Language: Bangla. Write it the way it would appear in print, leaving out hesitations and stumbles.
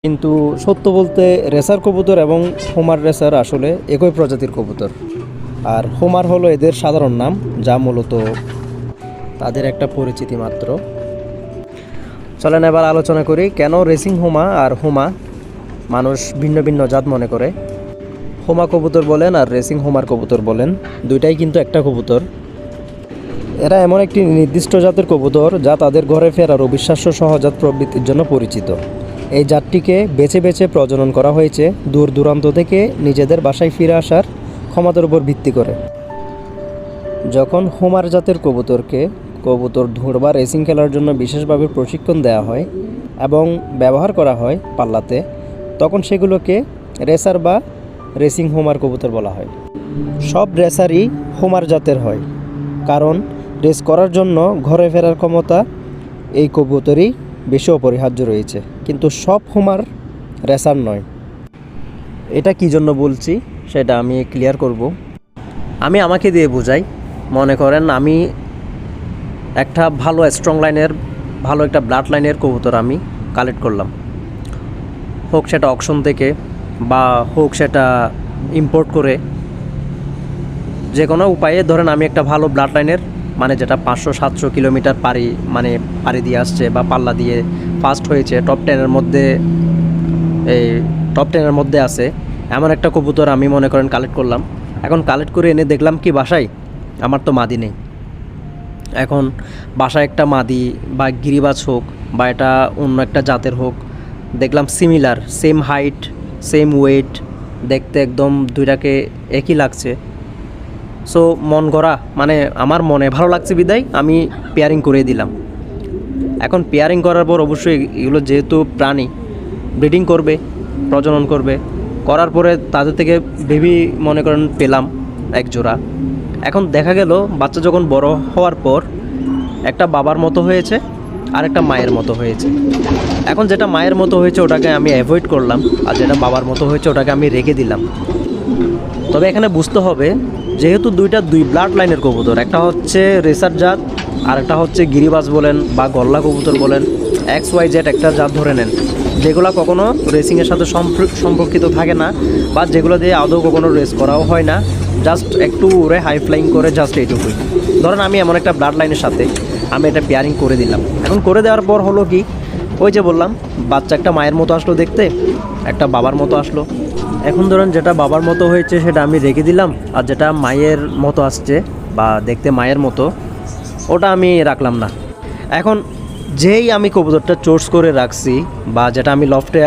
কিন্তু সত্য বলতে রেসার কবুতর এবং হোমার রেসার আসলে একই প্রজাতির কবুতর। আর হোমার হলো এদের সাধারণ নাম, যা মূলত তাদের একটা পরিচিতি মাত্র। চলেন এবার আলোচনা করি কেন রেসিং হোমা আর হোমা মানুষ ভিন্ন ভিন্ন জাত মনে করে। হোমা কবুতর বলেন আর রেসিং হোমার কবুতর বলেন, দুইটাই কিন্তু একটা কবুতর। এরা এমন একটি নির্দিষ্ট জাতের কবুতর যা তাদের ঘরে ফেরার অবিশ্বাস্য সহজাত প্রবৃত্তির জন্য পরিচিত। এই জাতটিকে বেছে বেছে প্রজনন করা হয়েছে দূর দূরান্ত থেকে নিজেদের বাসায় ফিরে আসার ক্ষমতার উপর ভিত্তি করে। যখন হোমার জাতের কবুতর ধুঁড় বা রেসিং খেলার জন্য বিশেষভাবে প্রশিক্ষণ দেওয়া হয় এবং ব্যবহার করা হয় পাল্লাতে, তখন সেগুলোকে রেসার বা রেসিং হোমার কবুতর বলা হয়। সব রেসারই হোমার জাতের হয়, কারণ রেস করার জন্য ঘরে ফেরার ক্ষমতা এই কবুতরই বেশি অপরিহার্য রয়েছে। কিন্তু সব হোমার রেসার নয়। এটা কী জন্য বলছি সেটা আমি ক্লিয়ার করব। আমি আমাকে দিয়ে বোঝাই। মনে করেন আমি একটা ভালো স্ট্রং লাইনের, ভালো একটা ব্লাড লাইনের কবুতর আমি কালেক্ট করলাম, হোক সেটা অকশন থেকে বা হোক সেটা ইম্পোর্ট করে, যে কোনো উপায়ে ধরেন আমি একটা ভালো ব্লাড লাইনের, মানে যেটা 500-700 কিলোমিটার পাড়ি দিয়ে আসছে বা পাল্লা দিয়ে ফার্স্ট হয়েছে, টপ 10-এর মধ্যে আছে, এমন একটা কবুতর আমি মনে করেন কালেক্ট করলাম। এখন কালেক্ট করে এনে দেখলাম কি বাসায় আমার তো মাদি নেই। এখন বাসায় একটা মাদি বা গিরিবাজ হোক বা এটা অন্য একটা জাতের হোক, দেখলাম similar, same height, same wait, দেখতে একদম দুইটাকে একই লাগছে। সো মন গড়া, মানে আমার মনে ভালো লাগছে বিদায় আমি পেয়ারিং করে দিলাম। এখন পেয়ারিং করার পর অবশ্যই এগুলো যেহেতু প্রাণী, ব্রিডিং করবে, প্রজনন করবে, করার পরে তাদের থেকে বেবি মনে করেন পেলাম এক জোড়া। এখন দেখা গেল বাচ্চা যখন বড় হওয়ার পর একটা বাবার মতো হয়েছে আর একটা মায়ের মতো হয়েছে। এখন যেটা মায়ের মতো হয়েছে ওটাকে আমি অ্যাভয়েড করলাম, আর যেটা বাবার মতো হয়েছে ওটাকে আমি রেখে দিলাম। তবে এখানে বুঝতে হবে, যেহেতু দুই ব্লাড লাইনের কবুতর, একটা হচ্ছে রেসার জাত আর একটা হচ্ছে গিরিবাজ বলেন বা গল্লা কবুতর বলেন, XYZ একটা জাত ধরে নেন, যেগুলো কখনো রেসিংয়ের সাথে সম্পর্কিত থাকে না বা যেগুলো দিয়ে আদৌ কখনো রেস করাও হয় না, জাস্ট একটু উড়ে হাই ফ্লাইং করে জাস্ট এইটুকুই। ধরেন আমি এমন একটা ব্লাড লাইনের সাথে আমি এটা পেয়ারিং করে দিলাম। এখন করে দেওয়ার পর হলো কি, ওই যে বললাম বাচ্চা একটা মায়ের মতো আসলো দেখতে, একটা বাবার মতো আসলো। এখন ধরেন যেটা বাবার মতো হয়েছে সেটা আমি রেখে দিলাম, আর যেটা মায়ের মতো আসছে বা দেখতে মায়ের মতো ওটা আমি রাখলাম না। এখন যেই আমি কবুতরটা চোর্স করে রাখছি বা যেটা আমি লফটে